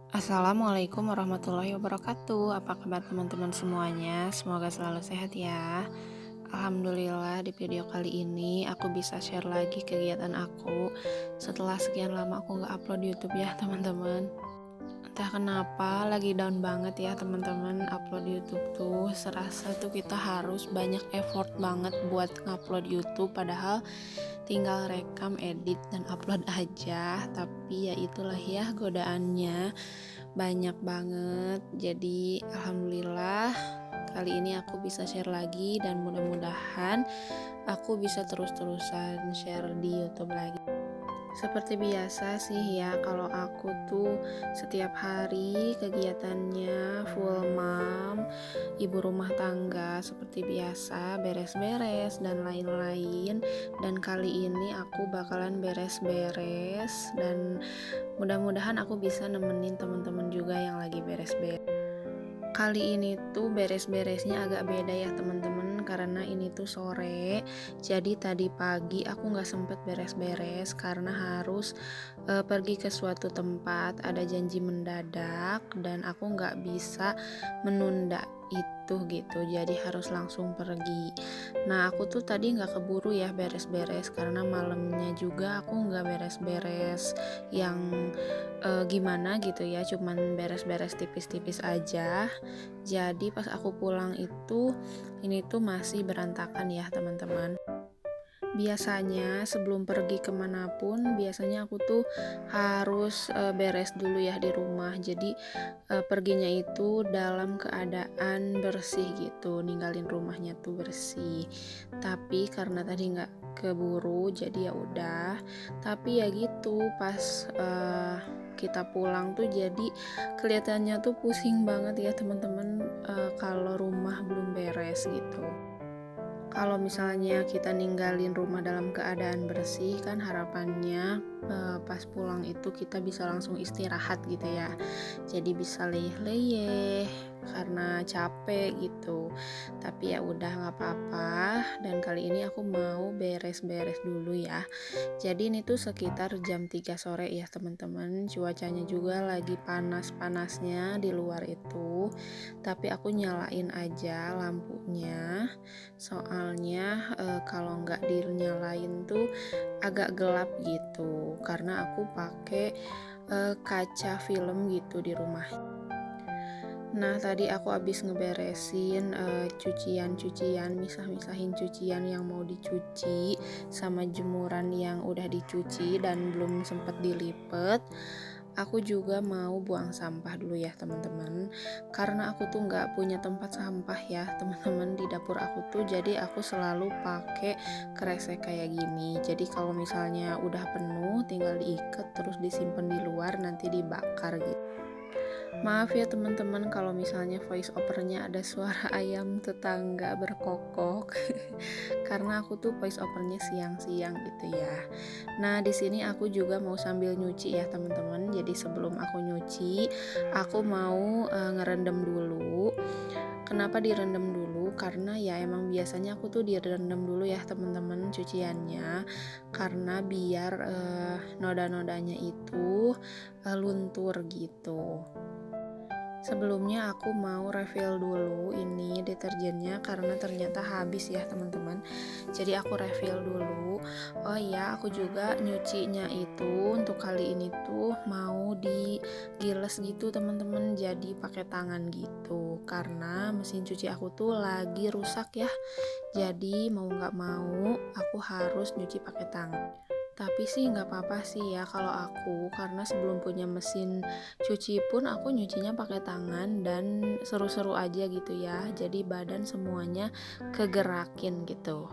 Assalamualaikum warahmatullahi wabarakatuh. Apa kabar teman-teman semuanya? Semoga selalu sehat ya. Alhamdulillah di video kali ini aku bisa share lagi kegiatan aku setelah sekian lama aku nggak upload YouTube ya teman-teman. Entah kenapa lagi down banget ya teman-teman, upload YouTube tuh serasa tuh kita harus banyak effort banget buat ngupload YouTube, padahal tinggal rekam, edit, dan upload aja. Tapi ya itulah ya godaannya banyak banget. Jadi alhamdulillah kali ini aku bisa share lagi, dan mudah-mudahan aku bisa terus-terusan share di YouTube lagi. Seperti biasa sih ya, kalau aku tuh setiap hari kegiatannya full mom, ibu rumah tangga seperti biasa, beres-beres dan lain-lain. Dan kali ini aku bakalan beres-beres, dan mudah-mudahan aku bisa nemenin teman-teman juga yang lagi beres-beres. Kali ini tuh beres-beresnya agak beda ya teman-teman, karena ini tuh sore. Jadi tadi pagi aku nggak sempet beres-beres karena harus pergi ke suatu tempat, ada janji mendadak dan aku nggak bisa menunda itu gitu. Jadi harus langsung pergi. Nah aku tuh tadi nggak keburu ya beres-beres karena malamnya juga aku nggak beres-beres yang gimana gitu ya, cuman beres-beres tipis-tipis aja. Jadi pas aku pulang itu ini tuh masih berantakan ya teman-teman. Biasanya sebelum pergi kemanapun, biasanya aku tuh harus beres dulu ya di rumah. Jadi perginya itu dalam keadaan bersih gitu, ninggalin rumahnya tuh bersih. Tapi karena tadi nggak keburu, jadi ya udah. Tapi ya gitu, pas kita pulang tuh jadi kelihatannya tuh pusing banget ya teman-teman, kalau rumah belum beres gitu. Kalau misalnya kita ninggalin rumah dalam keadaan bersih, kan harapannya pas pulang itu kita bisa langsung istirahat gitu ya. Jadi bisa leyeh-leyeh karena capek gitu. Tapi ya udah nggak apa-apa. Dan kali ini aku mau beres-beres dulu ya. Jadi ini tuh sekitar jam 3 sore ya teman-teman. Cuacanya juga lagi panas-panasnya di luar itu. Tapi aku nyalain aja lampunya. Soalnya kalau nggak dinyalain tuh agak gelap gitu, karena aku pakai kaca film gitu di rumah. Nah tadi aku habis ngeberesin cucian-cucian, misah-misahin cucian yang mau dicuci sama jemuran yang udah dicuci dan belum sempet dilipet. Aku juga mau buang sampah dulu ya teman-teman, karena aku tuh nggak punya tempat sampah ya teman-teman di dapur aku tuh. Jadi aku selalu pakai kresek kayak gini. Jadi kalau misalnya udah penuh tinggal diikat terus disimpan di luar, nanti dibakar gitu. Maaf ya teman-teman kalau misalnya voice overnya ada suara ayam tetangga berkokok karena aku tuh voice overnya siang-siang gitu ya. Nah di sini aku juga mau sambil nyuci ya teman-teman. Jadi sebelum aku nyuci, aku mau ngerendam dulu. Kenapa direndam dulu? Karena ya emang biasanya aku tuh direndam dulu ya teman-teman cuciannya, karena biar noda-nodanya itu luntur gitu. Sebelumnya aku mau refill dulu ini deterjennya karena ternyata habis ya teman-teman. Jadi aku refill dulu. Oh iya, aku juga nyucinya itu untuk kali ini tuh mau digiles gitu teman-teman. Jadi pakai tangan gitu karena mesin cuci aku tuh lagi rusak ya. Jadi mau nggak mau aku harus nyuci pakai tangan. Tapi sih nggak apa-apa sih ya kalau aku, karena sebelum punya mesin cuci pun aku nyucinya pakai tangan dan seru-seru aja gitu ya. Jadi badan semuanya kegerakin gitu.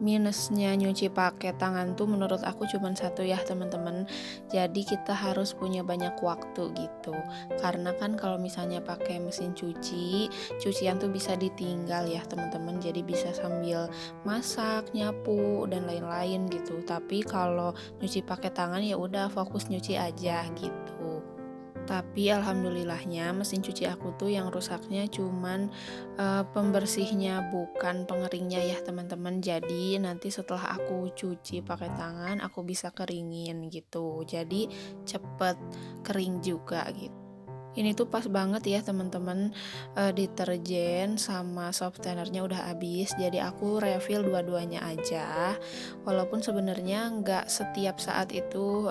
Minusnya nyuci pakai tangan tuh menurut aku cuma satu ya teman-teman. Jadi kita harus punya banyak waktu gitu. Karena kan kalau misalnya pakai mesin cuci, cucian tuh bisa ditinggal ya teman-teman. Jadi bisa sambil masak, nyapu dan lain-lain gitu. Tapi kalau nyuci pakai tangan ya udah fokus nyuci aja gitu. Tapi alhamdulillahnya mesin cuci aku tuh yang rusaknya cuman pembersihnya, bukan pengeringnya ya teman-teman. Jadi nanti setelah aku cuci pakai tangan aku bisa keringin gitu. Jadi cepet kering juga gitu. Ini tuh pas banget ya teman-teman, deterjen sama softenernya udah habis, jadi aku refill dua-duanya aja. Walaupun sebenarnya nggak setiap saat itu,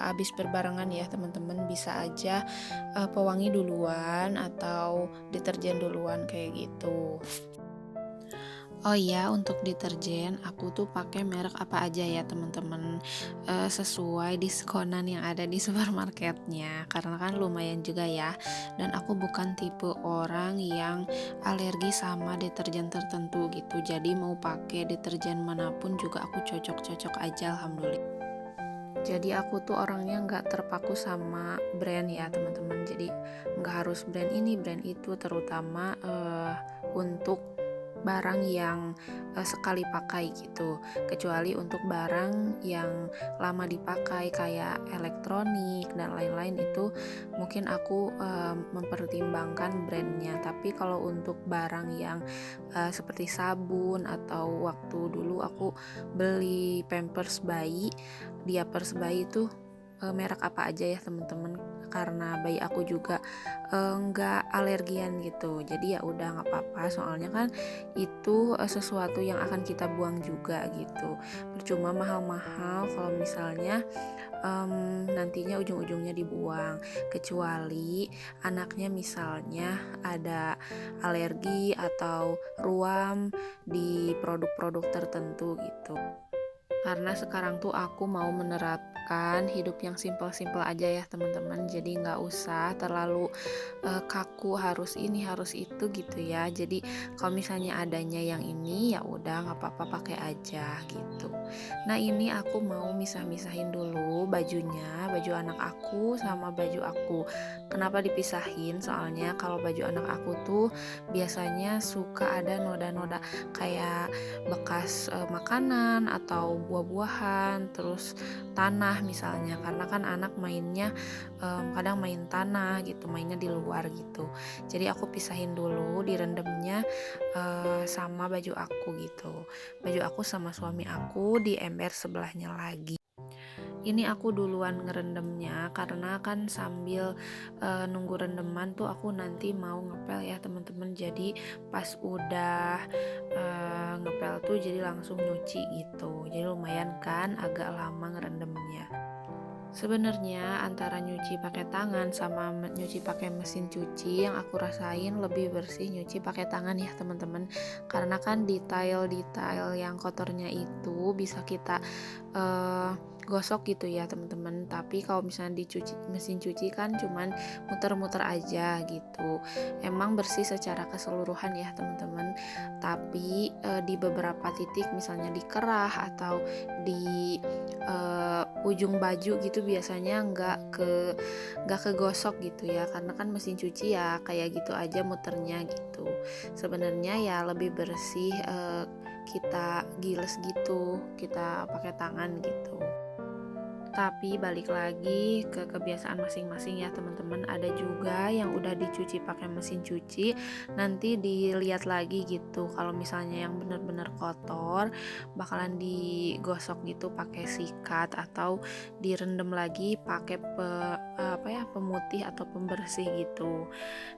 habis berbarengan ya teman-teman, bisa aja, pewangi duluan atau deterjen duluan kayak gitu. Oh iya, untuk deterjen aku tuh pakai merek apa aja ya teman-teman, sesuai diskonan yang ada di supermarketnya, karena kan lumayan juga ya, dan aku bukan tipe orang yang alergi sama deterjen tertentu gitu, jadi mau pakai deterjen manapun juga aku cocok-cocok aja alhamdulillah. Jadi aku tuh orangnya nggak terpaku sama brand ya teman-teman, jadi nggak harus brand ini, brand itu, terutama untuk barang yang sekali pakai gitu. Kecuali untuk barang yang lama dipakai kayak elektronik dan lain-lain, itu mungkin aku mempertimbangkan brandnya. Tapi kalau untuk barang yang seperti sabun, atau waktu dulu aku beli Pampers bayi, diapers bayi itu merek apa aja ya teman-teman, karena bayi aku juga nggak alergian gitu, jadi ya udah nggak apa-apa, soalnya kan itu sesuatu yang akan kita buang juga gitu, percuma mahal-mahal kalau misalnya nantinya ujung-ujungnya dibuang, kecuali anaknya misalnya ada alergi atau ruam di produk-produk tertentu gitu. Karena sekarang tuh aku mau menerapkan hidup yang simpel-simpel aja ya teman-teman. Jadi nggak usah terlalu kaku harus ini harus itu gitu ya. Jadi kalau misalnya adanya yang ini ya udah nggak apa-apa pakai aja gitu. Nah ini aku mau misah-misahin dulu bajunya, baju anak aku sama baju aku. Kenapa dipisahin? Soalnya kalau baju anak aku tuh biasanya suka ada noda-noda kayak bekas makanan atau buah-buahan, terus tanah misalnya, karena kan anak mainnya kadang main tanah gitu, mainnya di luar gitu. Jadi aku pisahin dulu direndamnya sama baju aku gitu. Baju aku sama suami aku di ember sebelahnya lagi. Ini aku duluan ngerendamnya karena kan sambil nunggu rendeman tuh aku nanti mau ngepel ya teman-teman. Jadi pas udah ngepel tuh jadi langsung nyuci gitu. Jadi lumayan kan agak lama ngerendamnya. Sebenarnya antara nyuci pakai tangan sama nyuci pakai mesin cuci, yang aku rasain lebih bersih nyuci pakai tangan ya teman-teman. Karena kan detail-detail yang kotornya itu bisa kita gosok gitu ya teman-teman. Tapi kalau misalnya dicuci mesin cuci kan cuman muter-muter aja gitu. Emang bersih secara keseluruhan ya teman-teman. Tapi di beberapa titik misalnya di kerah atau di ujung baju gitu biasanya nggak kegosok gitu ya, karena kan mesin cuci ya kayak gitu aja muternya gitu. Sebenarnya ya lebih bersih kita giles gitu, kita pakai tangan gitu. Tapi balik lagi ke kebiasaan masing-masing ya teman-teman. Ada juga yang udah dicuci pakai mesin cuci, nanti dilihat lagi gitu. Kalau misalnya yang benar-benar kotor, bakalan digosok gitu pakai sikat atau direndam lagi pakai pemutih atau pembersih gitu.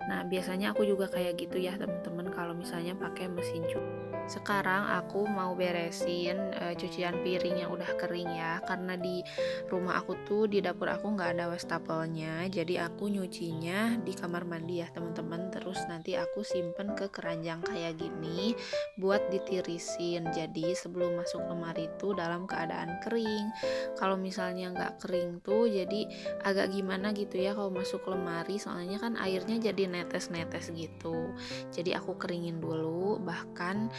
Nah, biasanya aku juga kayak gitu ya teman-teman kalau misalnya pakai mesin cuci. Sekarang aku mau beresin cucian piring yang udah kering ya, karena di rumah aku tuh di dapur aku nggak ada wastafelnya, jadi aku nyucinya di kamar mandi ya teman-teman. Terus nanti aku simpen ke keranjang kayak gini buat ditirisin, jadi sebelum masuk lemari itu dalam keadaan kering. Kalau misalnya nggak kering tuh jadi agak gimana gitu ya kalau masuk lemari, soalnya kan airnya jadi netes-netes gitu. Jadi aku keringin dulu, bahkan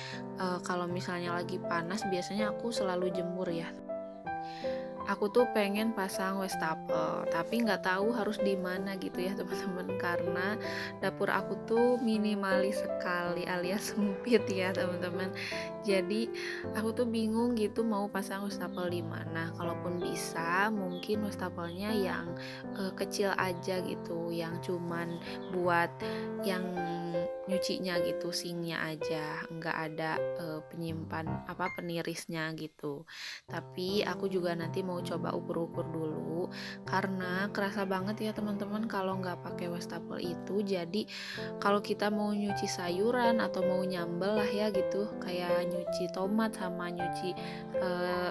kalau misalnya lagi panas biasanya aku selalu jemur ya. Aku tuh pengen pasang wastafel, tapi nggak tahu harus di mana gitu ya teman-teman, karena dapur aku tuh minimalis sekali alias sempit ya teman-teman. Jadi aku tuh bingung gitu mau pasang wastafel di mana. Kalaupun bisa, mungkin wastafelnya yang kecil aja gitu, yang cuman buat yang nyucinya gitu, sinknya aja, nggak ada penyimpan penirisnya gitu. Tapi aku juga nanti mau coba ukur-ukur dulu, karena kerasa banget ya teman-teman kalau nggak pakai wastafel itu. Jadi kalau kita mau nyuci sayuran atau mau nyambel lah ya gitu, kayak nyuci tomat sama nyuci eh,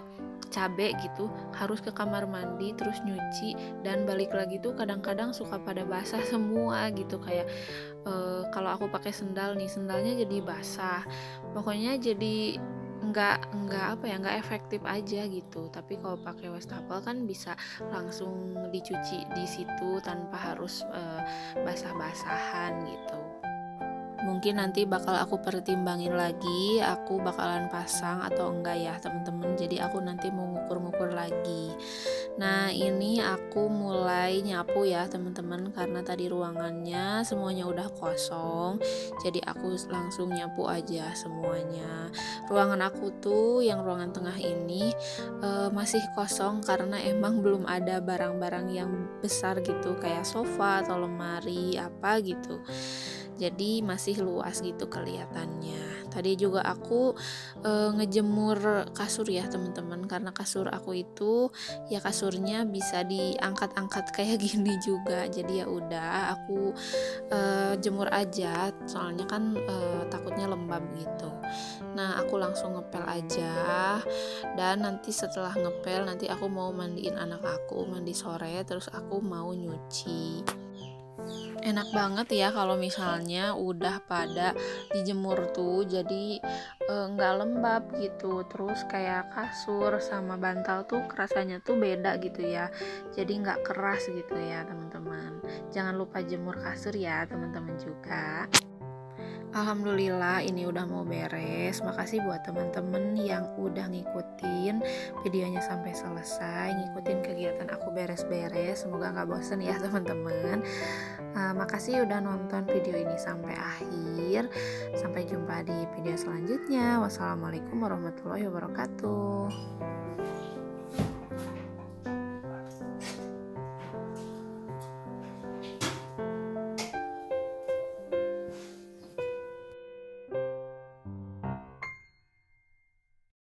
cabe gitu, harus ke kamar mandi terus nyuci dan balik lagi tuh kadang-kadang suka pada basah semua gitu. Kayak kalau aku pakai sendal nih, sendalnya jadi basah, pokoknya jadi nggak efektif aja gitu. Tapi kalau pakai wastafel kan bisa langsung dicuci di situ tanpa harus basah-basahan gitu. Mungkin nanti bakal aku pertimbangin lagi, aku bakalan pasang atau enggak ya teman-teman. Jadi aku nanti mau ngukur-ngukur lagi. Nah, ini aku mulai nyapu ya teman-teman, karena tadi ruangannya semuanya udah kosong. Jadi aku langsung nyapu aja semuanya. Ruangan aku tuh yang ruangan tengah ini masih kosong karena emang belum ada barang-barang yang besar gitu, kayak sofa atau lemari apa gitu. Jadi masih luas gitu kelihatannya. Tadi juga aku ngejemur kasur ya teman-teman, karena kasur aku itu ya kasurnya bisa diangkat-angkat kayak gini juga. Jadi ya udah aku jemur aja, soalnya kan takutnya lembab gitu. Nah, aku langsung ngepel aja, dan nanti setelah ngepel nanti aku mau mandiin anak aku, mandi sore, terus aku mau nyuci. Enak banget ya kalau misalnya udah pada dijemur tuh, jadi nggak lembab gitu. Terus kayak kasur sama bantal tuh rasanya tuh beda gitu ya, jadi nggak keras gitu ya teman-teman. Jangan lupa jemur kasur ya teman-teman juga. Alhamdulillah ini udah mau beres. Makasih buat teman-teman yang udah ngikutin videonya sampai selesai, ngikutin kegiatan aku beres-beres. Semoga nggak bosen ya teman-teman. Makasih udah nonton video ini sampai akhir. Sampai jumpa di video selanjutnya. Wassalamualaikum warahmatullahi wabarakatuh.